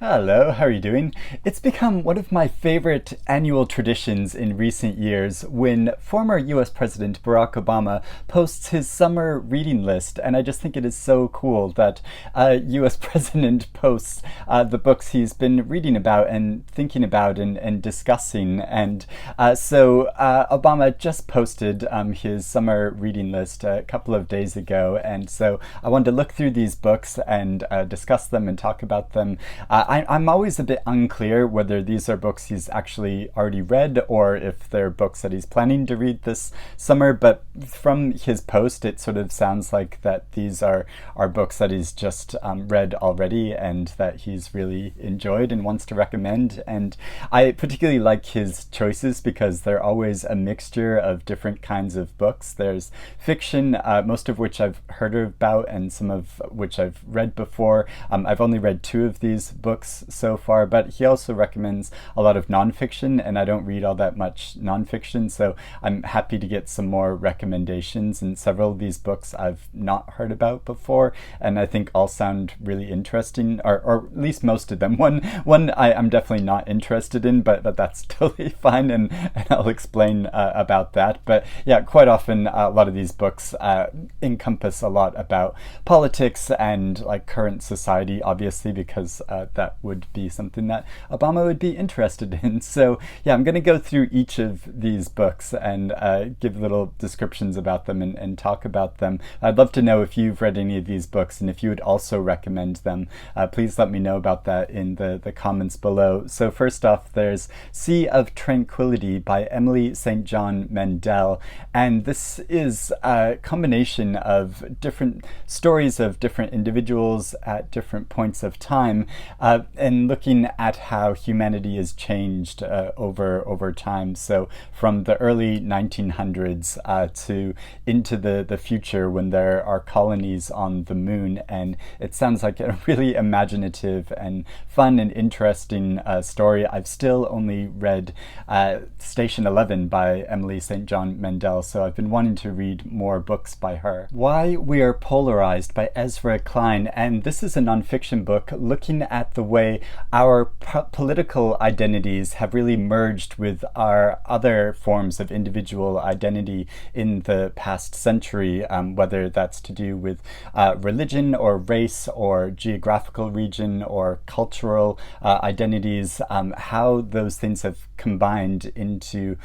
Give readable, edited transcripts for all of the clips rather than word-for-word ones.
Hello, how are you doing? It's become one of my favorite annual traditions in recent years when former US President Barack Obama posts his summer reading list, and I just think it is so cool that a US President posts the books he's been reading about and thinking about and discussing. And so Obama just posted his summer reading list a couple of days ago, and so I wanted to look through these books and discuss them and talk about them. I'm always a bit unclear whether these are books he's actually already read or if they're books that he's planning to read this summer, but from his post it sort of sounds like that these are books that he's just read already and that he's really enjoyed and wants to recommend. And I particularly like his choices because they're always a mixture of different kinds of books. There's fiction, most of which I've heard about and some of which I've read before. I've only read two of these books so far, but he also recommends a lot of nonfiction, and I don't read all that much nonfiction, so I'm happy to get some more recommendations. And several of these books I've not heard about before, and I think all sound really interesting, or at least most of them. One I'm definitely not interested in, but that's totally fine, and I'll explain about that. But yeah, quite often a lot of these books encompass a lot about politics and like current society, obviously, because that would be something that Obama would be interested in. So yeah, I'm going to go through each of these books and give little descriptions about them and talk about them. I'd love to know if you've read any of these books and if you would also recommend them. Please let me know about that in the comments below. So first off, there's Sea of Tranquility by Emily St. John Mandel, and this is a combination of different stories of different individuals at different points of time, and looking at how humanity has changed over time. So from the early 1900s to into the future when there are colonies on the moon. And it sounds like a really imaginative and fun and interesting story. I've still only read Station 11 by Emily St. John Mandel, so I've been wanting to read more books by her. Why We Are Polarized by Ezra Klein, and this is a nonfiction book looking at the way our political identities have really merged with our other forms of individual identity in the past century, whether that's to do with religion or race or geographical region or cultural identities, how those things have combined into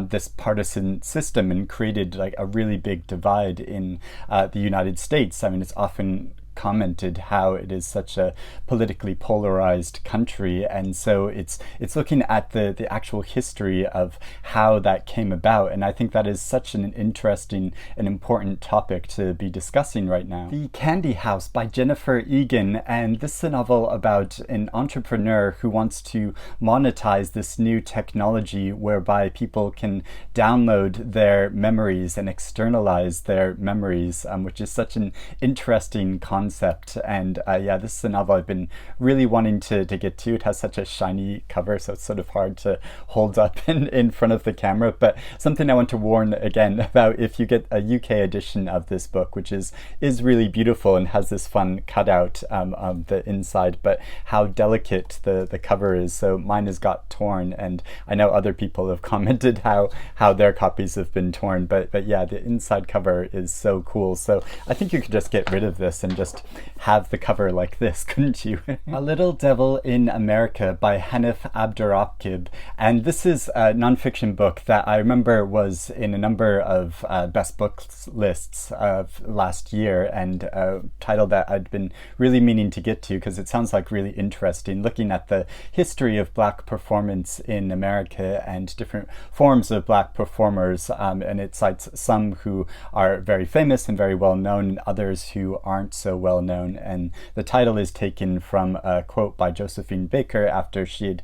this partisan system and created like a really big divide in the United States. I mean, it's often commented how it is such a politically polarized country, and so it's looking at the actual history of how that came about, and I think that is such an interesting and important topic to be discussing right now. The Candy House by Jennifer Egan, and this is a novel about an entrepreneur who wants to monetize this new technology whereby people can download their memories and externalize their memories, which is such an interesting concept. And yeah, this is a novel I've been really wanting to get to. It has such a shiny cover, so it's sort of hard to hold up in front of the camera, but something I want to warn again about: if you get a UK edition of this book, which is really beautiful and has this fun cutout of the inside, but how delicate the cover is. So mine has got torn, and I know other people have commented how their copies have been torn, but yeah, the inside cover is so cool. So I think you could just get rid of this and just have the cover like this, couldn't you? A Little Devil in America by Hanif Abdurraqib, and this is a nonfiction book that I remember was in a number of best books lists of last year, and a title that I'd been really meaning to get to because it sounds like really interesting, looking at the history of Black performance in America and different forms of Black performers, and it cites some who are very famous and very well known and others who aren't so well known. And the title is taken from a quote by Josephine Baker after she had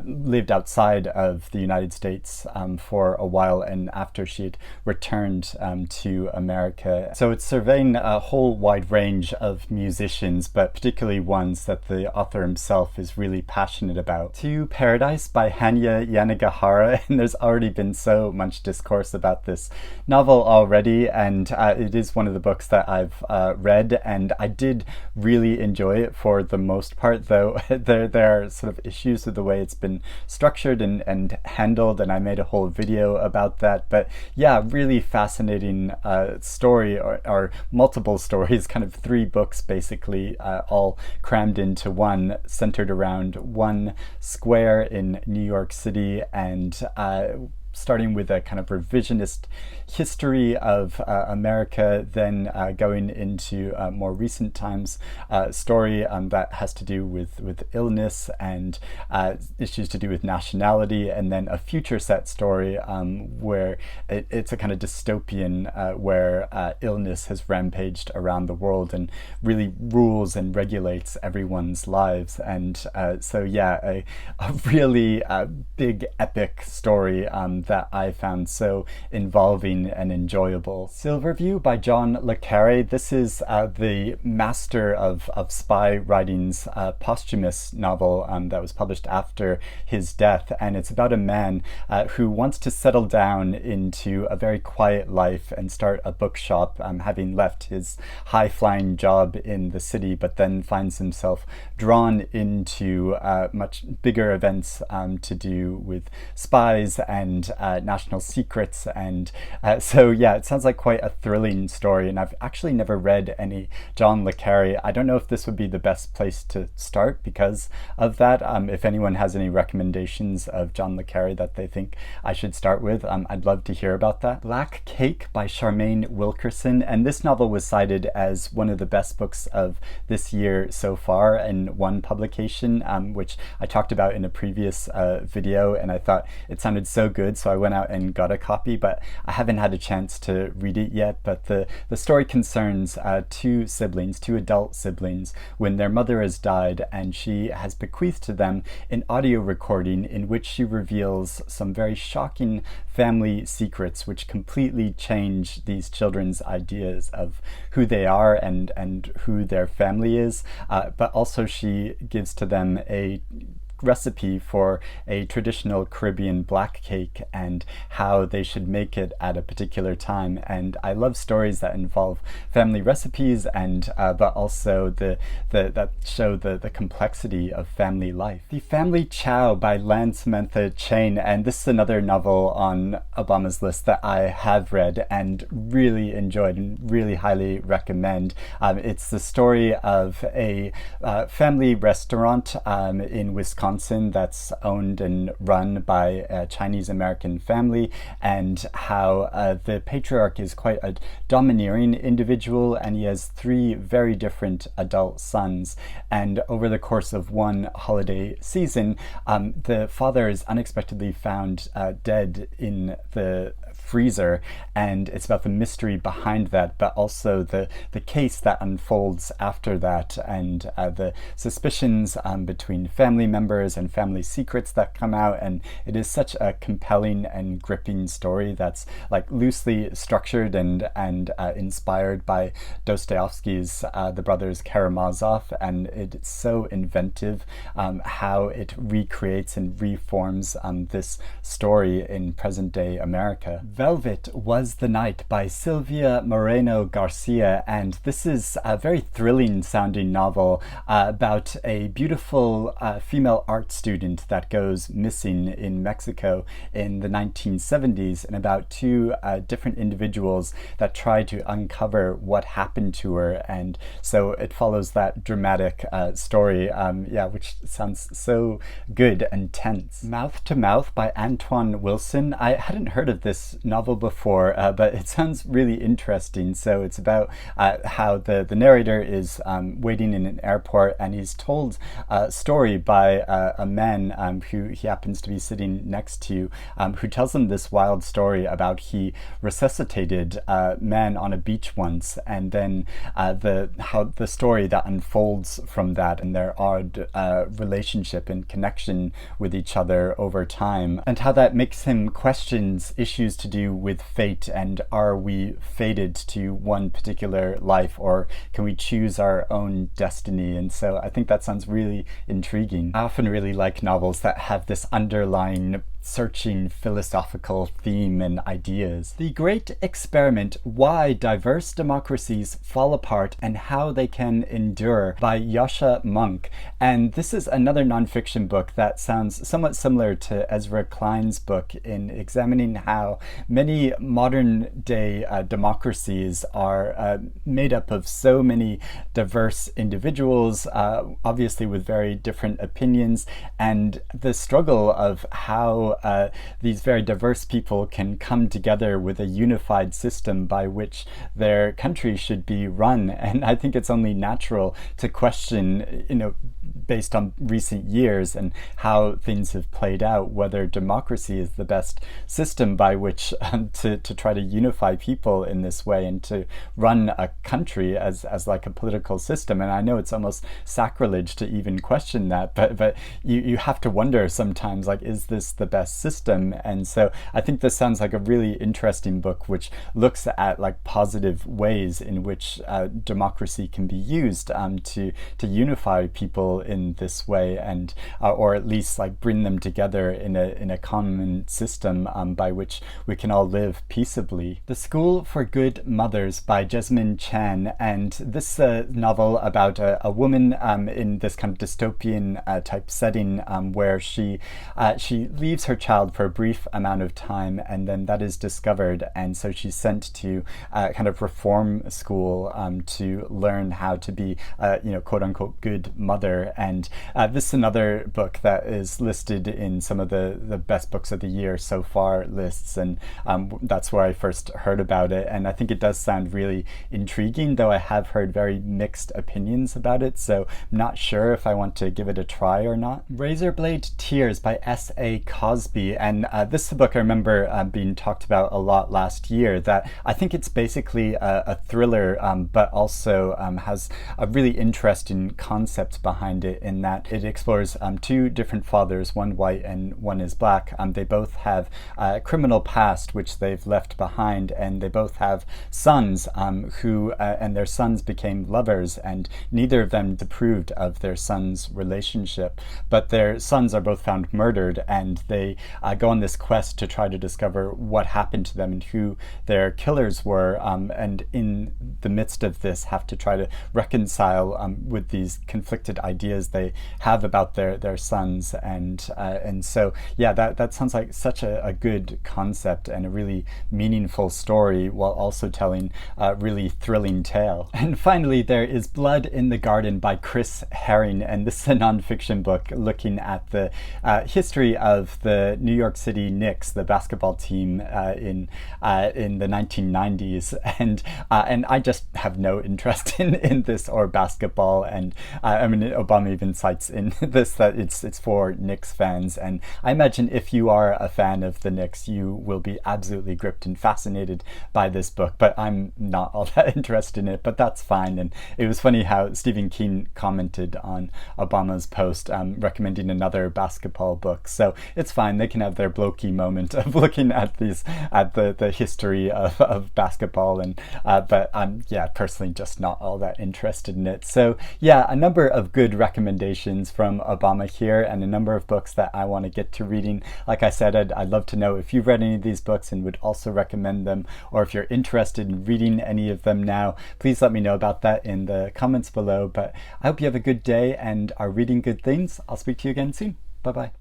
lived outside of the United States for a while, and after she had returned to America. So it's surveying a whole wide range of musicians, but particularly ones that the author himself is really passionate about. To Paradise by Hanya, Yanagihara, and there's already been so much discourse about this novel already, and it is one of the books that I've read, and and I did really enjoy it for the most part, though there are sort of issues with the way it's been structured and handled, and I made a whole video about that. But yeah, really fascinating story, or multiple stories, kind of 3 books basically, all crammed into one, centered around one square in New York City, and starting with a kind of revisionist history of America, then going into more recent times story that has to do with illness and issues to do with nationality, and then a future set story where it's a kind of dystopian where illness has rampaged around the world and really rules and regulates everyone's lives. And so yeah, a really big epic story that I found so involving and enjoyable. Silverview by John le Carre. This is the master of spy writing's posthumous novel that was published after his death, and it's about a man who wants to settle down into a very quiet life and start a bookshop, having left his high-flying job in the city, but then finds himself drawn into much bigger events to do with spies and national secrets. And so yeah, it sounds like quite a thrilling story, and I've actually never read any John le Carre. I don't know if this would be the best place to start because of that. If anyone has any recommendations of John le Carre that they think I should start with, I'd love to hear about that. Black Cake by Charmaine Wilkerson, and this novel was cited as one of the best books of this year so far in one publication, which I talked about in a previous video, and I thought it sounded so good, so I went out and got a copy, but I haven't had a chance to read it yet. But the story concerns 2 adult siblings, when their mother has died, and she has bequeathed to them an audio recording in which she reveals some very shocking family secrets which completely change these children's ideas of who they are and who their family is, but also she gives to them a recipe for a traditional Caribbean black cake and how they should make it at a particular time. And I love stories that involve family recipes and but also that show the complexity of family life. The Family Chao by Samantha Chang, and this is another novel on Obama's list that I have read and really enjoyed and really highly recommend. It's the story of a family restaurant in Wisconsin that's owned and run by a Chinese American family, and how the patriarch is quite a domineering individual, and he has 3 very different adult sons. And over the course of one holiday season, the father is unexpectedly found dead in the freezer, and it's about the mystery behind that, but also the case that unfolds after that, and the suspicions between family members and family secrets that come out. And it is such a compelling and gripping story that's like loosely structured and inspired by Dostoevsky's The Brothers Karamazov, and it's so inventive how it recreates and reforms this story in present-day America. Velvet Was the Night by Silvia Moreno-Garcia, and this is a very thrilling sounding novel about a beautiful female art student that goes missing in Mexico in the 1970s, and about 2 different individuals that try to uncover what happened to her. And so it follows that dramatic story, which sounds so good and tense. Mouth to Mouth by Antoine Wilson. I hadn't heard of this novel before, but it sounds really interesting. So it's about how the narrator is waiting in an airport, and he's told a story by a man who he happens to be sitting next to, who tells him this wild story about he resuscitated a man on a beach once, and then how the story that unfolds from that and their odd relationship and connection with each other over time, and how that makes him question issues to do with fate, and are we fated to one particular life, or can we choose our own destiny? And so I think that sounds really intriguing. I often really like novels that have this underlying searching philosophical theme and ideas. The Great Experiment: Why Diverse Democracies Fall Apart and How They Can Endure by Yascha Mounk. And this is another nonfiction book that sounds somewhat similar to Ezra Klein's book in examining how many modern day democracies are made up of so many diverse individuals, obviously with very different opinions, and the struggle of how these very diverse people can come together with a unified system by which their country should be run. And I think it's only natural to question, based on recent years and how things have played out, whether democracy is the best system by which to try to unify people in this way and to run a country as like a political system. And I know it's almost sacrilege to even question that, but you have to wonder sometimes, like, is this the best system? And so I think this sounds like a really interesting book which looks at like positive ways in which democracy can be used to unify people in this way, and or at least like bring them together in a common system by which we can all live peaceably. The School for Good Mothers by Jessamine Chan, and this novel about a woman in this kind of dystopian type setting where she leaves her child for a brief amount of time, and then that is discovered, and so she's sent to kind of reform school to learn how to be quote unquote good mother. And this is another book that is listed in some of the best books of the year so far lists, and that's where I first heard about it, and I think it does sound really intriguing, though I have heard very mixed opinions about it, so I'm not sure if I want to give it a try or not. Razorblade Tears by S.A. Cosby, and this is a book I remember being talked about a lot last year, that I think it's basically a thriller, but also has a really interesting concept behind it, in that it explores two different fathers, one white and one is black. They both have a criminal past which they've left behind, and they both have sons who and their sons became lovers, and neither of them approved of their son's relationship, but their sons are both found murdered, and they go on this quest to try to discover what happened to them and who their killers were, and in the midst of this have to try to reconcile with these conflicted ideas they have about their sons. And so yeah, that sounds like such a good concept and a really meaningful story, while also telling a really thrilling tale. And finally, there is Blood in the Garden by Chris Herring, and this is a nonfiction book looking at the history of the New York City Knicks, the basketball team in the 1990s, and I just have no interest in this or basketball, and I mean, Obama even cites in this that it's for Knicks fans, and I imagine if you are a fan of the Knicks, you will be absolutely gripped and fascinated by this book, but I'm not all that interested in it, but that's fine. And it was funny how Stephen King commented on Obama's post recommending another basketball book, so it's fine, they can have their blokey moment of looking at the history of basketball, and but I'm personally just not all that interested in it. So yeah, a number of good recommendations from Obama here, and a number of books that I want to get to reading. Like I said, I'd love to know if you've read any of these books and would also recommend them, or if you're interested in reading any of them now, please let me know about that in the comments below. But I hope you have a good day and are reading good things. I'll speak to you again soon. Bye bye.